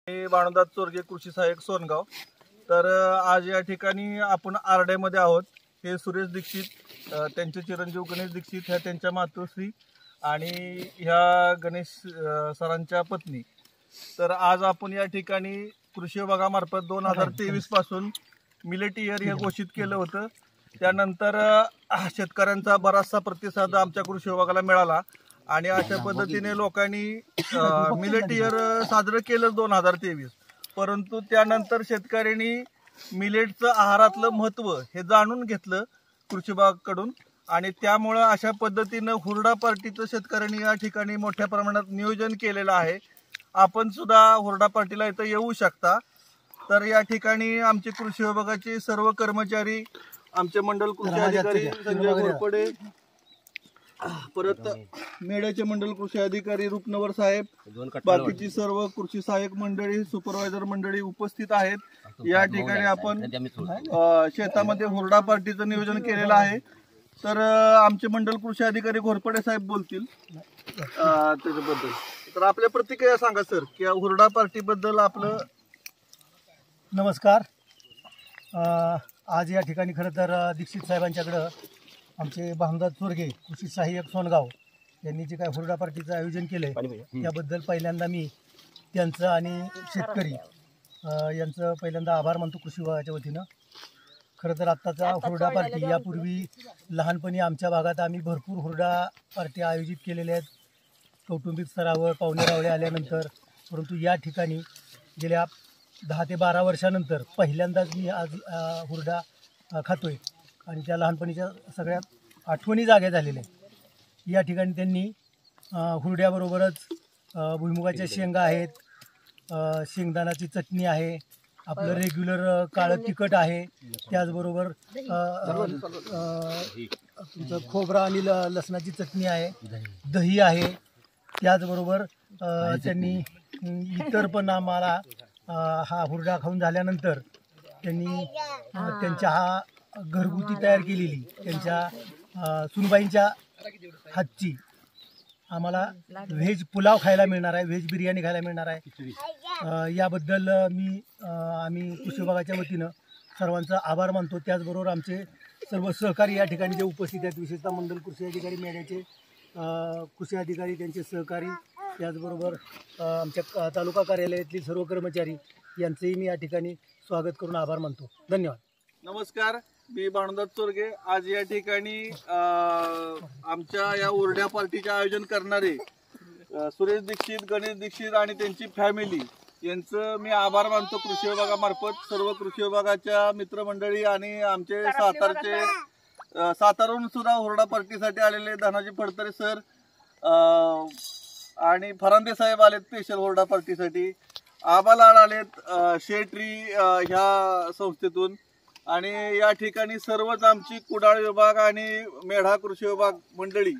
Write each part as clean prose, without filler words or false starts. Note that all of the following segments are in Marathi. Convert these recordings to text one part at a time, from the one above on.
मी भानुदास चोरगे, कृषी सहाय्यक सोनगाव। तर आज या ठिकाणी आपण आरड्यामध्ये आहोत। हे सुरेश दीक्षित, त्यांचे चिरंजीव गणेश दीक्षित, ह्या त्यांच्या मातोश्री आणि ह्या गणेश सरांच्या पत्नी। तर आज आपण या ठिकाणी कृषी विभागामार्फत 2023 पासून मिलेट इयर हे घोषित केलं होतं। त्यानंतर शेतकऱ्यांचा बराचसा प्रतिसाद आमच्या कृषी विभागाला मिळाला आणि अशा पद्धतीने लोकांनी मिलेट इयर साजरं केलं 2023। परंतु त्यानंतर शेतकऱ्यांनी मिलेटचं आहारातलं महत्त्व हे जाणून घेतलं कृषी विभागाकडून आणि त्यामुळे अशा पद्धतीनं हुरडा पार्टीचं शेतकऱ्यांनी या ठिकाणी मोठ्या प्रमाणात नियोजन केलेलं आहे। आपण सुद्धा हुरडा पार्टीला इथं येऊ शकता। तर या ठिकाणी आमचे कृषी विभागाचे सर्व कर्मचारी, आमचे मंडल कृषी अधिकारी संजय घोरपडे, परत मेड्याचे मंडल कृषी अधिकारी रूपनवर साहेब, बाकीची सर्व कृषी सहाय्यक मंडळी, सुपरवायझर मंडळी उपस्थित आहेत। या ठिकाणी आपण शेतामध्ये हुरडा पार्टीचं नियोजन केलेलं आहे। तर आमचे मंडल कृषी अधिकारी घोरपडे साहेब बोलतील त्याच्याबद्दल। तर आपल्या प्रतिक्रिया सांगा सर, की हुरडा पार्टी बद्दल आपलं। नमस्कार। आज या ठिकाणी खरं तर दीक्षित साहेबांच्याकडं आमचे भानुदास चोरगे, कृषी सहाय्यक सोनगाव यांनी जे काय हुरडा पार्टीचं आयोजन केलं आहे त्याबद्दल पहिल्यांदा मी त्यांचं आणि शेतकरी यांचं पहिल्यांदा आभार मानतो कृषी विभागाच्या वतीनं। खरं तर आत्ताचा हुरडा पार्टी, यापूर्वी लहानपणी आमच्या भागात आम्ही भरपूर हुरडा पार्टी आयोजित केलेल्या आहेत कौटुंबिक स्तरावर, पाहुणे रावळे आल्यानंतर। परंतु या ठिकाणी गेल्या 10 ते 12 वर्षानंतर पहिल्यांदाच मी आज हुरडा खातोय आणि त्या लहानपणीच्या सगळ्या आठवणी जाग्या झालेल्या आहेत। या ठिकाणी त्यांनी हुरड्याबरोबरच भुईमुगाच्या शेंगा आहेत, शेंगदाण्याची चटणी आहे, आपलं रेग्युलर काळं तिखट आहे, त्याचबरोबर तुमचं खोबरं आणि लसणाची चटणी आहे, दही आहे। त्याचबरोबर त्यांनी इतर पण आम्हाला हा हुरडा खाऊन झाल्यानंतर त्यांनी त्यांच्या हा घरगुती तयार केलेली त्यांच्या सुनबाईंच्या हातची आम्हाला व्हेज पुलाव खायला मिळणार आहे, व्हेज बिर्याणी खायला मिळणार आहे। याबद्दल आम्ही कृषी विभागाच्या वतीनं सर्वांचा आभार मानतो। त्याचबरोबर आमचे सर्व सहकारी या ठिकाणी जे उपस्थित आहेत, विशेषतः मंडल कृषी अधिकारी, मेड्याचे कृषी अधिकारी, त्यांचे सहकारी, त्याचबरोबर आमच्या तालुका कार्यालयातली सर्व कर्मचारी यांचेही मी या ठिकाणी स्वागत करून आभार मानतो। धन्यवाद। नमस्कार, मी भानुदास चोरगे। आज या ठिकाणी आमच्या या हुरडा पार्टीचे आयोजन करणारे सुरेश दीक्षित, गणेश दीक्षित आणि त्यांची फॅमिली यांचं मी आभार मानतो कृषी विभागामार्फत। सर्व कृषी विभागाच्या मित्रमंडळी आणि आमचे साताराहून सुद्धा हुरडा पार्टीसाठी आलेले धनाजी फडतरे सर आणि फरांदे साहेब आलेत स्पेशल हुरडा पार्टीसाठी, आबालाल आलेत शेट्री ह्या संस्थेतून आणि या ठिकाणी सर्वच आमची कुडाळ विभाग आणि मेढा कृषी विभाग मंडळी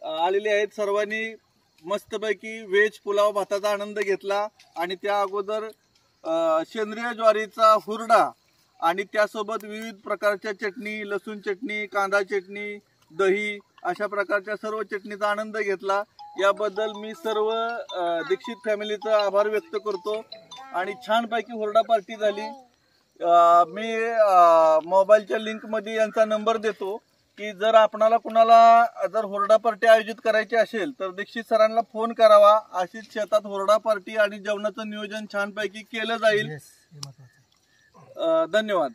आलेली आहेत। सर्वांनी मस्तपैकी व्हेज पुलाव भाताचा आनंद घेतला आणि त्या अगोदर सेंद्रिय ज्वारीचा हुरडा आणि त्यासोबत विविध प्रकारच्या चटणी, लसूण चटणी, कांदा चटणी, दही अशा प्रकारच्या सर्व चटणीचा आनंद घेतला। याबद्दल मी सर्व दीक्षित फॅमिलीचा आभार व्यक्त करतो आणि छानपैकी हुरडा पार्टी झाली। मी मोबाईलच्या लिंकमध्ये यांचा नंबर देतो की जर आपणाला कुणाला जर हुरडा पार्टी आयोजित करायची असेल तर दीक्षित सरांना फोन करावा। अशीच शेतात हुरडा पार्टी आणि जेवणाचं नियोजन छानपैकी केलं जाईल। धन्यवाद।